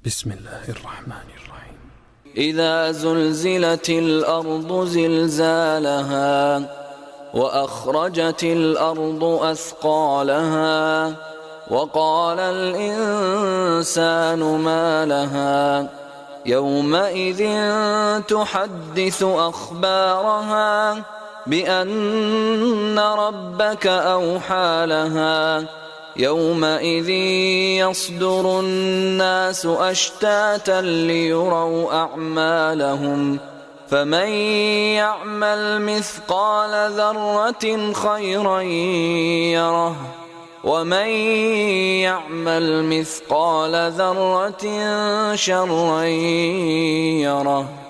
بسم الله الرحمن الرحيم. إذا زلزلت الأرض زلزالها وأخرجت الأرض أثقالها وقال الإنسان ما لها يومئذ تحدث أخبارها بأن ربك أوحى لها يومئذ يصدر الناس أشتاتا ليروا أعمالهم فمن يعمل مثقال ذرة خيرا يره ومن يعمل مثقال ذرة شرا يره.